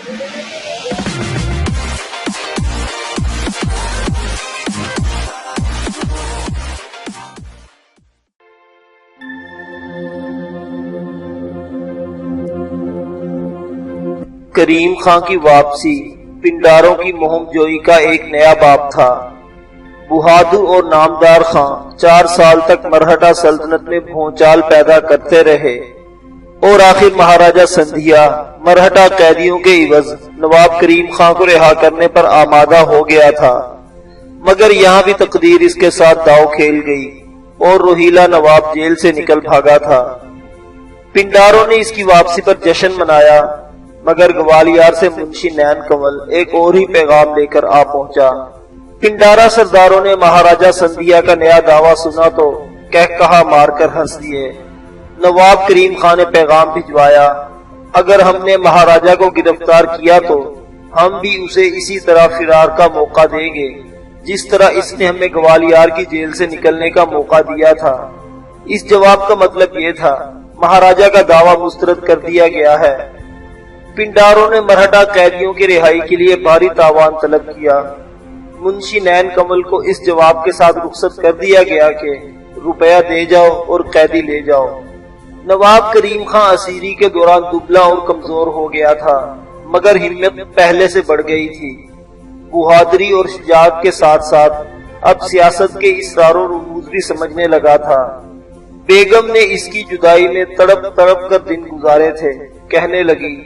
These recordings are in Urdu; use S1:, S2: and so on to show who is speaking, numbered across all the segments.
S1: کریم خان کی واپسی پنڈاروں کی مہم جوئی کا ایک نیا باب تھا۔ بہادر اور نامدار خان 4 سال تک مرہٹا سلطنت میں بھونچال پیدا کرتے رہے اور آخر مہاراجہ سندھیا مرہٹا قیدیوں کے عوض نواب کریم خان کو رہا کرنے پر آمادہ ہو گیا تھا، مگر یہاں بھی تقدیر اس کے ساتھ داؤ کھیل گئی اور روہیلا نواب جیل سے نکل بھاگا تھا۔ پنڈاروں نے اس کی واپسی پر جشن منایا، مگر گوالیار سے منشی نین کنول ایک اور ہی پیغام لے کر آ پہنچا۔ پنڈارا سرداروں نے مہاراجہ سندھیا کا نیا دعویٰ سنا تو کہا مار کر ہنس دیے۔ نواب کریم خان نے پیغام بھجوایا، اگر ہم نے مہاراجہ کو گرفتار کیا تو ہم بھی اسے اسی طرح فرار کا موقع دیں گے جس طرح اس نے ہمیں گوالیار کی جیل سے نکلنے کا موقع دیا تھا۔ اس جواب کا مطلب یہ تھا مہاراجہ کا دعویٰ مسترد کر دیا گیا ہے۔ پنڈاروں نے مرہٹا قیدیوں کی رہائی کے لیے بھاری تاوان طلب کیا۔ منشی نین کنول کو اس جواب کے ساتھ رخصت کر دیا گیا کہ روپیہ دے جاؤ اور قیدی لے جاؤ۔ نواب کریم خان اسیری کے دوران دبلا اور کمزور ہو گیا تھا، مگر ہمت پہلے سے بڑھ گئی تھی۔ بہادری اور شجاعت کے ساتھ ساتھ اب سیاست کے اسرار و رموز بھی سمجھنے لگا تھا۔ بیگم نے اس کی جدائی میں تڑپ تڑپ کر دن گزارے تھے، کہنے لگی،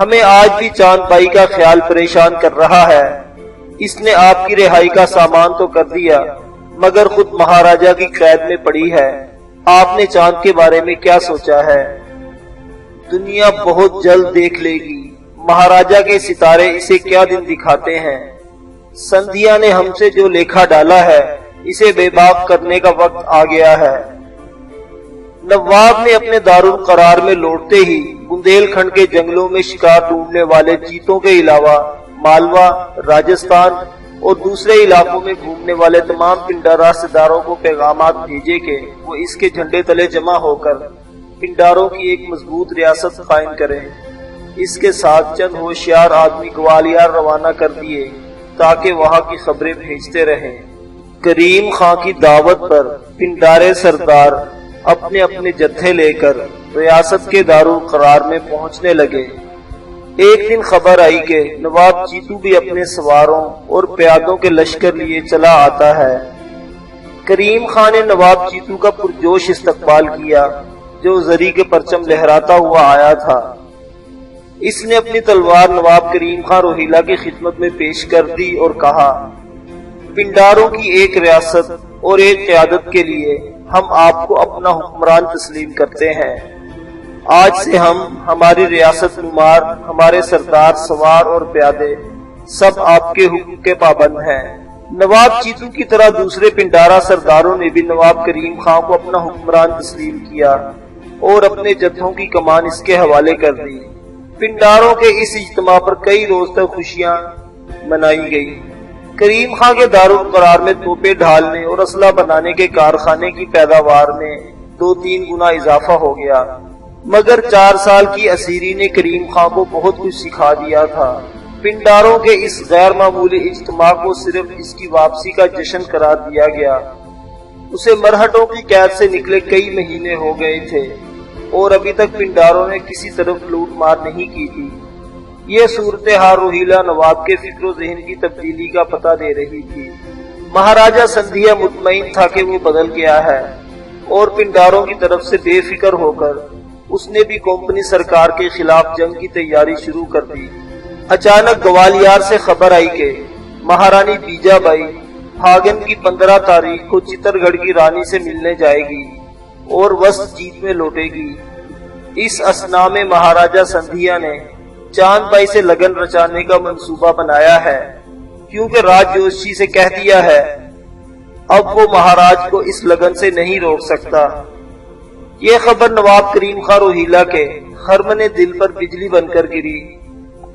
S1: ہمیں آج بھی چاند بائی کا خیال پریشان کر رہا ہے۔ اس نے آپ کی رہائی کا سامان تو کر دیا، مگر خود مہاراجہ کی قید میں پڑی ہے۔ آپ نے چاند کے بارے میں کیا سوچا ہے؟ دنیا بہت جلد دیکھ لے گی مہاراجہ کے ستارے اسے کیا دن دکھاتے ہیں۔ سندھیا نے ہم سے جو لیکھا ڈالا ہے اسے بے باک کرنے کا وقت آ گیا ہے۔ نواب نے اپنے دارالقرار میں لوٹتے ہی بندیل کھنڈ کے جنگلوں میں شکار ڈھونڈنے والے چیتوں کے علاوہ مالوا، راجستھان اور دوسرے علاقوں میں گھومنے والے تمام پنڈارا سرداروں کو پیغامات بھیجے کہ وہ اس کے جھنڈے تلے جمع ہو کر پنڈاروں کی ایک مضبوط ریاست قائم کریں۔ اس کے ساتھ چند ہوشیار آدمی گوالیار روانہ کر دیے تاکہ وہاں کی خبریں بھیجتے رہیں۔ کریم خان کی دعوت پر پنڈارے سردار اپنے اپنے جتھے لے کر ریاست کے دارالقرار میں پہنچنے لگے۔ ایک دن خبر آئی کہ نواب چیتو بھی اپنے سواروں اور پیادوں کے لشکر لیے چلا آتا ہے۔ کریم خان نے نواب چیتو کا پرجوش استقبال کیا جو زری کے پرچم لہراتا ہوا آیا تھا۔ اس نے اپنی تلوار نواب کریم خان روہیلا کی خدمت میں پیش کر دی اور کہا، پنڈاروں کی ایک ریاست اور ایک قیادت کے لیے ہم آپ کو اپنا حکمران تسلیم کرتے ہیں۔ آج سے ہم، ہماری ریاست نمار، ہمارے سردار، سوار اور پیادے سب آپ کے حکم کے پابند ہیں۔ نواب چیتو کی طرح دوسرے پنڈارا سرداروں نے بھی نواب کریم خان کو اپنا حکمران تسلیم کیا اور اپنے جتھوں کی کمان اس کے حوالے کر دی۔ پنڈاروں کے اس اجتماع پر کئی روز تک خوشیاں منائی گئی۔ کریم خان کے دارالقرار میں توپیں ڈھالنے اور اسلحہ بنانے کے کارخانے کی پیداوار میں 2-3 گنا اضافہ ہو گیا، مگر 4 سال کی اسیری نے کریم خان کو بہت کچھ سکھا دیا تھا۔ پنڈاروں کے اس غیر معمولی اجتماع کو صرف اس کی واپسی کا جشن قرار دیا گیا۔ اسے مرہٹوں کی قید سے نکلے کئی مہینے ہو گئے تھے اور ابھی تک پنڈاروں نے کسی طرف لوٹ مار نہیں کی تھی۔ یہ صورتحال روہیلا نواب کے فکر و ذہن کی تبدیلی کا پتہ دے رہی تھی۔ مہاراجہ سندھیا مطمئن تھا کہ وہ بدل گیا ہے اور پنڈاروں کی طرف سے بے فکر ہو کر اس نے بھی کمپنی سرکار کے خلاف جنگ کی تیاری شروع کر دی۔ اچانک گوالیار سے خبر آئی کہ مہارانی بیجا بائی پھاگن کی 15 تاریخ کو چتر گڑھ کی رانی سے ملنے جائے گی اور وسط جیت میں لوٹے گی۔ اس اثناء میں مہاراجہ سندھیا نے چاند بائی سے لگن رچانے کا منصوبہ بنایا ہے، کیونکہ راج جوشی سے کہہ دیا ہے اب وہ مہاراج کو اس لگن سے نہیں روک سکتا۔ یہ خبر نواب کریم خان روہیلا کے خرمن دل پر بجلی بن کر گری۔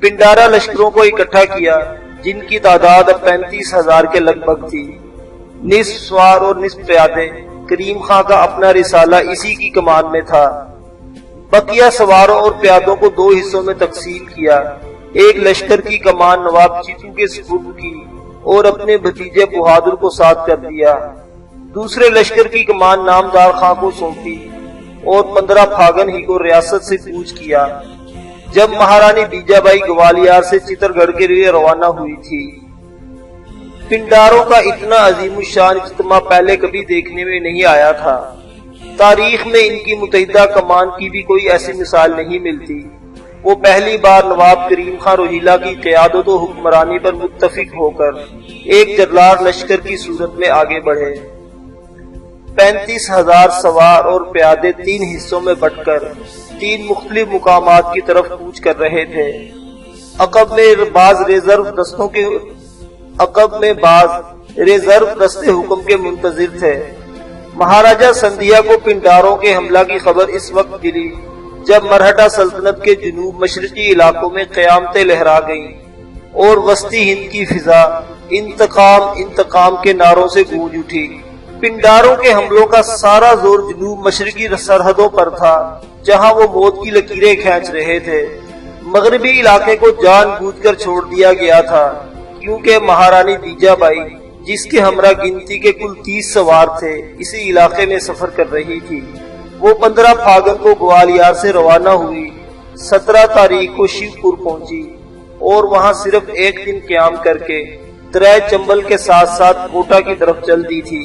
S1: پنڈارا لشکروں کو اکٹھا کیا جن کی تعداد اب 35,000 کے لگ بھگ تھی، نصف سوار اور نصف پیادے۔ کریم خان کا اپنا رسالہ اسی کی کمان میں تھا۔ بقیہ سواروں اور پیادوں کو 2 حصوں میں تقسیم کیا۔ ایک لشکر کی کمان نواب چیتو کے سپرد کی اور اپنے بھتیجے بہادر کو ساتھ کر دیا۔ دوسرے لشکر کی کمان نامدار خان کو سونپی اور 15 پھاگن ہی کو ریاست سے کوچ کیا۔ جب مہارانی بیجا بائی گوالیار سے چتر گڑھ کے لیے روانہ ہوئی تھی، پنڈاروں کا اتنا عظیم الشان اجتماع پہلے کبھی دیکھنے میں نہیں آیا تھا۔ تاریخ میں ان کی متحدہ کمان کی بھی کوئی ایسی مثال نہیں ملتی۔ وہ پہلی بار نواب کریم خان روہیلا کی قیادت و حکمرانی پر متفق ہو کر ایک جرلار لشکر کی صورت میں آگے بڑھے۔ 35,000 سوار اور پیادے 3 حصوں میں بٹ کر 3 مختلف مقامات کی طرف کوچ کر رہے تھے۔ عقب میں بعض ریزرو دستے حکم کے منتظر تھے۔ مہاراجہ سندھیا کو پنڈاروں کے حملہ کی خبر اس وقت ملی جب مرہٹا سلطنت کے جنوب مشرقی علاقوں میں قیامتیں لہرا گئیں اور وسطی ہند کی فضا انتقام انتقام کے نعروں سے گونج اٹھی۔ پنڈاروں کے حملوں کا سارا زور جنوب مشرقی سرحدوں پر تھا، جہاں وہ موت کی لکیریں کھینچ رہے تھے۔ مغربی علاقے کو جان بوجھ کر چھوڑ دیا گیا تھا، کیونکہ مہارانی بیجا بائی، جس کے ہمراہ گنتی کے کل 30 سوار تھے، اسی علاقے میں سفر کر رہی تھی۔ وہ 15 پھاگن کو گوالیار سے روانہ ہوئی، 17 تاریخ کو شیو پور پہنچی اور وہاں صرف ایک دن قیام کر کے دریا چمبل کے ساتھ ساتھ کوٹا کی طرف چل دی تھی۔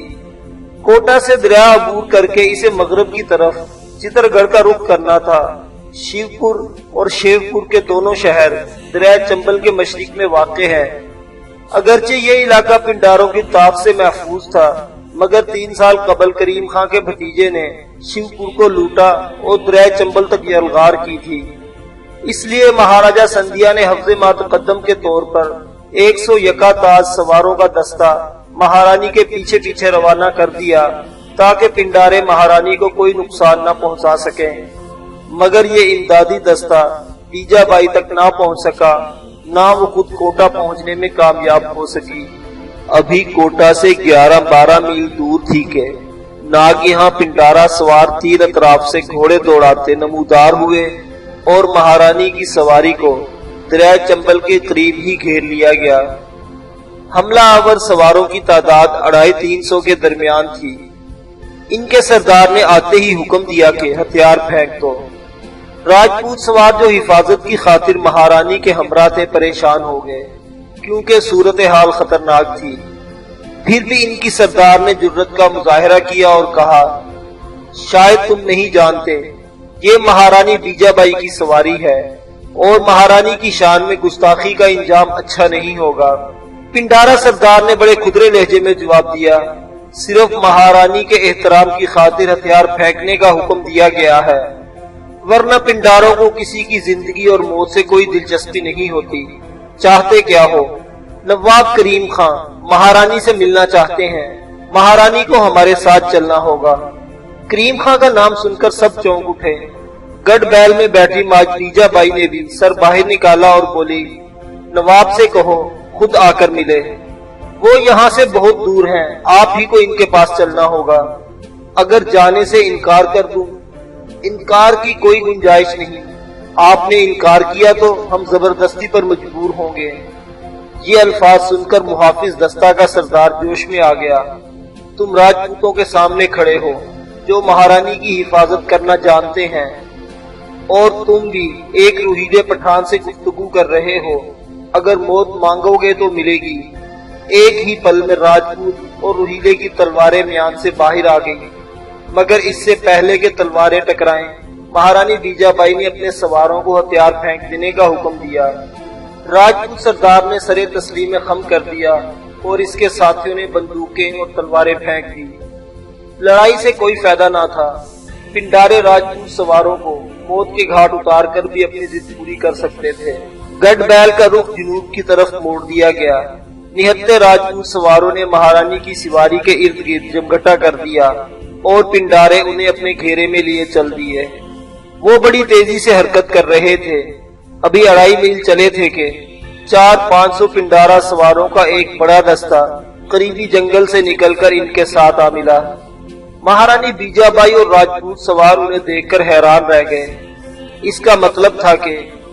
S1: کوٹا سے دریا عبور کر کے اسے مغرب کی طرف چتر گڑھ کا رخ کرنا تھا۔ شیو پور اور شیو پور کے دونوں شہر دریا چمبل کے مشرق میں واقع ہیں۔ اگرچہ یہ علاقہ پنڈاروں کی طاق سے محفوظ تھا، مگر 3 سال قبل کریم خان کے بھتیجے نے شیو پور کو لوٹا اور دریا چمبل تک یلغار کی تھی۔ اس لیے مہاراجہ سندھیا نے حفظ ماتقدم کے طور پر 101 تاج سواروں کا دستہ مہارانی کے پیچھے پیچھے روانہ کر دیا تاکہ پنڈارے مہارانی کو کوئی نقصان نہ پہنچا سکیں، مگر یہ امدادی دستہ بیجا بائی تک نہ پہنچ سکا، نہ وہ خود کوٹا پہنچنے میں کامیاب ہو سکی۔ ابھی کوٹا سے 11-12 میل دور تھی کہ ناگہاں پنڈارا سوار تیر اطراف سے گھوڑے دوڑاتے نمودار ہوئے اور مہارانی کی سواری کو دریا چمبل کے قریب ہی گھیر لیا گیا۔ حملہ آور سواروں کی تعداد 250-300 کے درمیان تھی۔ ان کے سردار نے آتے ہی حکم دیا کہ ہتھیار پھینک دو۔ راجپوت سوار جو حفاظت کی خاطر مہارانی کے ہمراہ تھے پریشان ہو گئے، کیونکہ صورتحال خطرناک تھی۔ پھر بھی ان کی سردار نے جرأت کا مظاہرہ کیا اور کہا، شاید تم نہیں جانتے، یہ مہارانی بیجا بائی کی سواری ہے اور مہارانی کی شان میں گستاخی کا انجام اچھا نہیں ہوگا۔ پنڈارا سردار نے بڑے کھدرے لہجے میں جواب دیا، صرف مہارانی کے احترام کی خاطر ہتھیار پھینکنے کا حکم دیا گیا ہے، ورنہ پنڈاروں کو کسی کی زندگی اور موت سے کوئی دلچسپی نہیں ہوتی۔ چاہتے کیا ہو؟ نواب کریم خان مہارانی سے ملنا چاہتے ہیں، مہارانی کو ہمارے ساتھ چلنا ہوگا۔ کریم خان کا نام سن کر سب چونک اٹھے۔ گڑھ بیل میں بیٹھی بیجا بائی نے بھی سر باہر نکالا اور بولی، نواب سے کہو خود آ کر ملے، وہ یہاں سے بہت دور ہیں، آپ ہی کو ان کے پاس چلنا ہوگا۔ اگر جانے سے انکار کر دوں، انکار کی کوئی گنجائش نہیں، آپ نے انکار کیا تو ہم زبردستی پر مجبور ہوں گے۔ یہ الفاظ سن کر محافظ دستہ کا سردار جوش میں آ گیا، تم راجپوتوں کے سامنے کھڑے ہو جو مہارانی کی حفاظت کرنا جانتے ہیں، اور تم بھی ایک روہیلے پٹھان سے گفتگو کر رہے ہو، اگر موت مانگو گے تو ملے گی۔ ایک ہی پل میں راجپوت اور روہیلے کی تلواریں میان سے باہر آ گئیں، مگر اس سے پہلے کہ تلواریں ٹکرائیں، مہارانی بیجا بائی نے اپنے سواروں کو ہتھیار پھینک دینے کا حکم دیا۔ راجپوت سردار نے سرے تسلیم خم کر دیا اور اس کے ساتھیوں نے بندوقیں اور تلواریں پھینک دی۔ لڑائی سے کوئی فائدہ نہ تھا، پنڈارے راجپوت سواروں کو موت کے گھاٹ اتار کر بھی اپنی ضد پوری کر سکتے تھے۔ گڑھ بیل کا رخ جنوب کی طرف موڑ دیا گیا۔ نہتے راجپوت سواروں نے مہارانی کی سواری کے ارد گرد جمگٹا کر دیا اور پنڈارے انہیں اپنے گھیرے میں لیے چل دیے۔ وہ بڑی تیزی سے حرکت کر رہے تھے۔ ابھی 2.5 میل چلے تھے کہ 400-500 پنڈارا سواروں کا ایک بڑا دستہ قریبی جنگل سے نکل کر ان کے ساتھ آ ملا۔ مہارانی بیجا بائی اور راجپوت سوار انہیں دیکھ کر حیران رہ گئے۔ اس کا مطلب تھا کہ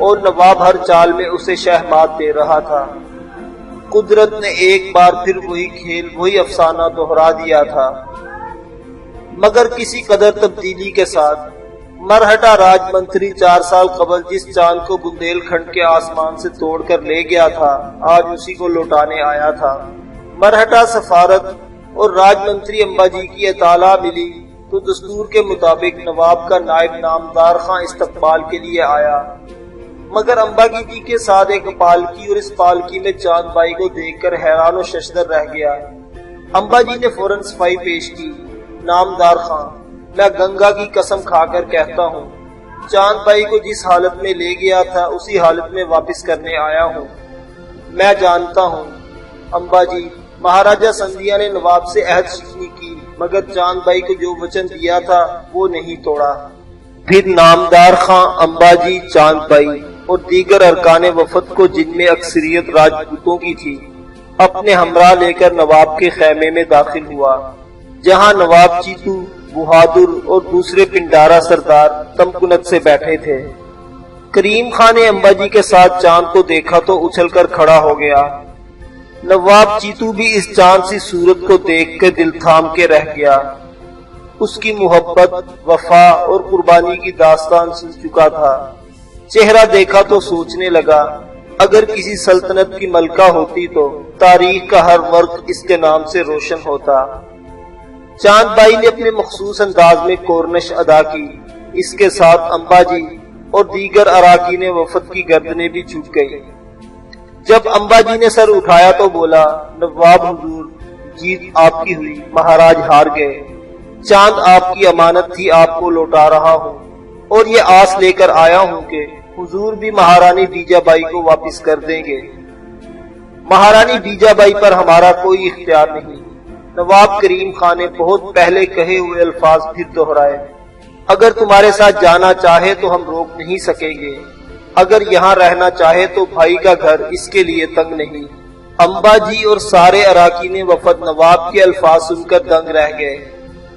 S1: اور نواب ہر چال میں اسے شہمات دے رہا تھا۔ قدرت نے ایک بار پھر وہی کھیل، وہی افسانہ دہرا دیا تھا، مگر کسی قدر تبدیلی کے ساتھ۔ مرہٹا راج منتری 4 سال قبل جس چاند کو بندیل کھنڈ کے آسمان سے توڑ کر لے گیا تھا، آج اسی کو لوٹانے آیا تھا۔ مرہٹا سفارت اور راج منتری امباجی کی اطلاع ملی تو دستور کے مطابق نواب کا نائب نامدار خاں استقبال کے لیے آیا، مگر امباجی جی کے ساتھ ایک پالکی، اور اس پالکی میں چاند بائی کو دیکھ کر حیران و ششدر رہ گیا۔ امباجی نے فوراً صفائی پیش کی، نامدار خاں، میں گنگا کی قسم کھا کر کہتا ہوں، چاند بائی کو جس حالت میں لے گیا تھا اسی حالت میں واپس کرنے آیا ہوں۔ میں جانتا ہوں امباجی، مہاراجہ سندھیا نے نواب سے عہد شکنی کی، مگر چاند بائی کو جو وچن دیا تھا وہ نہیں توڑا۔ پھر نامدار خاں امباجی، چاند بائی اور دیگر ارکان وفد کو، جن میں اکثریت راجپوتوں کی تھی، اپنے ہمراہ لے کر نواب کے خیمے میں داخل ہوا، جہاں نواب چیتو، بہادر اور دوسرے پنڈارا سردار تمکنت سے بیٹھے تھے۔ کریم خان نے امباجی کے ساتھ چاند کو دیکھا تو اچھل کر کھڑا ہو گیا۔ نواب چیتو بھی اس چاند سی صورت کو دیکھ کے دل تھام کے رہ گیا۔ اس کی محبت، وفا اور قربانی کی داستان سن چکا تھا۔ چہرہ دیکھا تو سوچنے لگا، اگر کسی سلطنت کی ملکہ ہوتی تو تاریخ کا ہر ورق اس کے نام سے روشن ہوتا۔ چاند بائی نے اپنے مخصوص انداز میں کورنش ادا کی، اس کے ساتھ امباجی اور دیگر اراکین وفد کی گردنیں بھی جھک گئی۔ جب امباجی نے سر اٹھایا تو بولا، نواب حضور، جیت آپ کی ہوئی، مہاراج ہار گئے۔ چاند آپ کی امانت تھی، آپ کو لوٹا رہا ہوں، اور یہ آس لے کر آیا ہوں کہ حضور بھی مہارانی بیجا بائی کو واپس کر دیں گے۔ مہارانی بیجا بائی پر ہمارا کوئی اختیار نہیں۔ نواب کریم خان نے بہت پہلے کہے ہوئے الفاظ پھر دہرائے، اگر تمہارے ساتھ جانا چاہے تو ہم روک نہیں سکیں گے، اگر یہاں رہنا چاہے تو بھائی کا گھر اس کے لیے تنگ نہیں۔ امباجی اور سارے اراکین وفد نواب کے الفاظ سن کر دنگ رہ گئے۔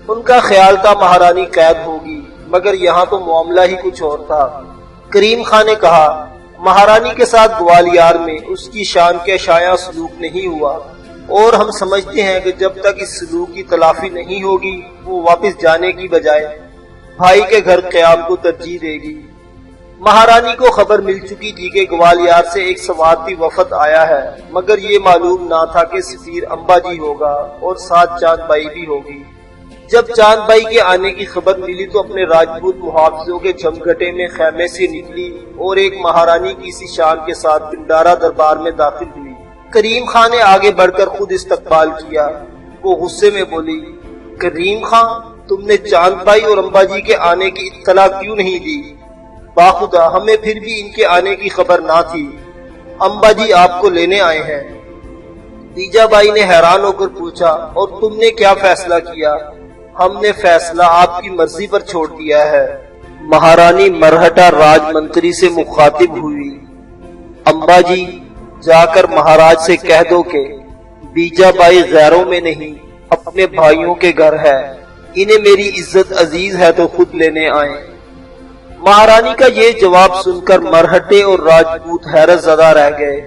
S1: ان کا خیال تھا مہارانی قید ہوگی، مگر یہاں تو معاملہ ہی کچھ اور تھا۔ کریم خان نے کہا، مہارانی کے ساتھ گوالیار میں اس کی شان کے شایع سلوک نہیں ہوا، اور ہم سمجھتے ہیں کہ جب تک اس سلوک کی تلافی نہیں ہوگی وہ واپس جانے کی بجائے بھائی کے گھر قیام کو ترجیح دے گی۔ مہارانی کو خبر مل چکی تھی کہ گوالیار سے ایک سوارتی وفد آیا ہے، مگر یہ معلوم نہ تھا کہ سفیر امباجی ہوگا اور ساتھ چاند بائی بھی ہوگی۔ جب چاند بائی کے آنے کی خبر ملی تو اپنے راجپوت محافظوں کے جھمگھٹے میں خیمے سے نکلی اور ایک مہارانی کی سی شان کے ساتھ پنڈارا دربار میں داخل ہوئی۔ کریم خان نے آگے بڑھ کر خود استقبال کیا۔ وہ غصے میں بولی، کریم خان، تم نے چاند بائی اور امباجی کے آنے کی اطلاع کیوں نہیں دی؟ باخدا ہمیں پھر بھی ان کے آنے کی خبر نہ تھی۔ امباجی آپ کو لینے آئے ہیں۔ بیجا بائی نے حیران ہو کر پوچھا، اور تم نے کیا فیصلہ کیا؟ ہم نے فیصلہ آپ کی مرضی پر چھوڑ دیا ہے۔ مہارانی مرہٹا راج منتری سے مخاطب ہوئی، امباجی، جا کر مہاراج سے کہہ دو کہ بیجا بائی غیروں میں نہیں، اپنے بھائیوں کے گھر ہے، انہیں میری عزت عزیز ہے تو خود لینے آئیں۔ مہارانی کا یہ جواب سن کر مرہٹے اور راجپوت حیرت زدہ رہ گئے۔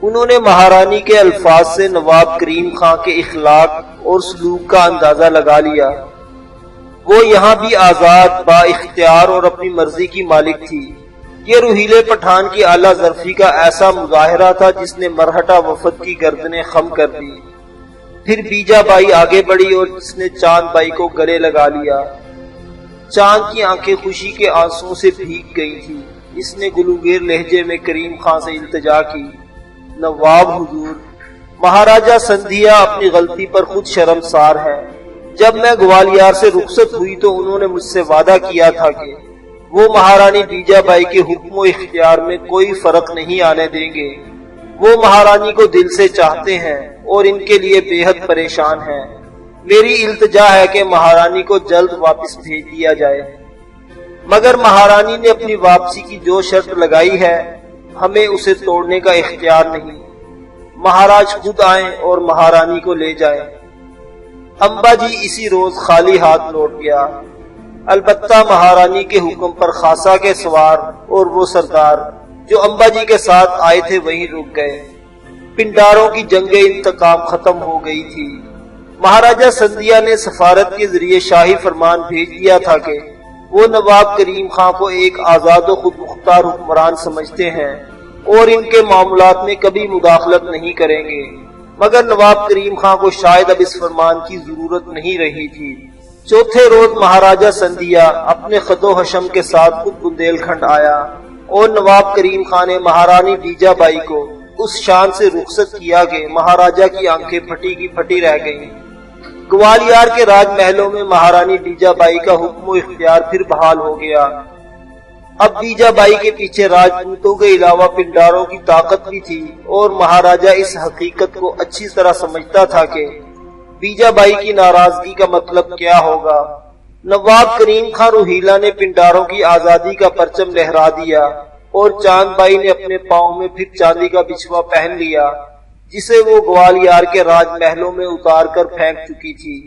S1: انہوں نے مہارانی کے الفاظ سے نواب کریم خان کے اخلاق اور سلوک کا اندازہ لگا لیا۔ وہ یہاں بھی آزاد، با اختیار اور اپنی مرضی کی مالک تھی۔ یہ روحیلے پٹھان کی اعلیٰ ظرفی کا ایسا مظاہرہ تھا جس نے مرہٹا وفد کی گردنیں خم کر دی۔ پھر بیجا بائی آگے بڑھی اور جس نے چاند بائی کو گلے لگا لیا۔ چاند کی آنکھیں خوشی کے آنسوں سے بھیگ گئی تھی۔ اس نے گلوگیر لہجے میں کریم خان سے التجا کی، نواب حضور، مہاراجہ سندھیا اپنی غلطی پر خود شرمسار ہے۔ جب میں گوالیار سے رخصت ہوئی تو انہوں نے مجھ سے وعدہ کیا تھا کہ وہ مہارانی بیجا بائی کے حکم و اختیار میں کوئی فرق نہیں آنے دیں گے۔ وہ مہارانی کو دل سے چاہتے ہیں اور ان کے لیے بے حد پریشان ہیں۔ میری التجا ہے کہ مہارانی کو جلد واپس بھیج دیا جائے، مگر مہارانی نے اپنی واپسی کی جو شرط لگائی ہے ہمیں اسے توڑنے کا اختیار نہیں۔ مہاراج خود آئیں اور مہارانی کو لے جائیں۔ امباجی اسی روز خالی ہاتھ لوٹ گیا، البتہ مہارانی کے حکم پر خاصا کے سوار اور وہ سردار جو امبا جی کے ساتھ آئے تھے وہیں رک گئے۔ پنڈاروں کی جنگ انتقام ختم ہو گئی تھی۔ مہاراجہ سندھیا نے سفارت کے ذریعے شاہی فرمان بھیج دیا تھا کہ وہ نواب کریم خان کو ایک آزاد و خود مختار حکمران سمجھتے ہیں اور ان کے معاملات میں کبھی مداخلت نہیں کریں گے، مگر نواب کریم خان کو شاید اب اس فرمان کی ضرورت نہیں رہی تھی۔ چوتھے روز مہاراجہ سندھیا اپنے خد و حشم کے ساتھ خود بندیل کھنڈ آیا اور نواب کریم خان نے مہارانی بیجا بائی کو اس شان سے رخصت کیا کہ مہاراجہ کی آنکھیں پھٹی کی پھٹی رہ گئیں۔ گوالیار کے راج محلوں میں مہارانی بیجا بائی کا حکم و اختیار پھر بحال ہو گیا۔ اب بیجا بائی کے پیچھے راجپوتوں کے علاوہ پنڈاروں کی طاقت بھی تھی اور مہاراجہ اس حقیقت کو اچھی طرح سمجھتا تھا کہ بیجا بائی کی ناراضگی کا مطلب کیا ہوگا۔ نواب کریم خان روہیلا نے پنڈاروں کی آزادی کا پرچم لہرا دیا اور چاند بائی نے اپنے پاؤں میں پھر چاندی کا بچھوا پہن لیا جسے وہ گوالیار کے راج محلوں میں اتار کر پھینک چکی تھی۔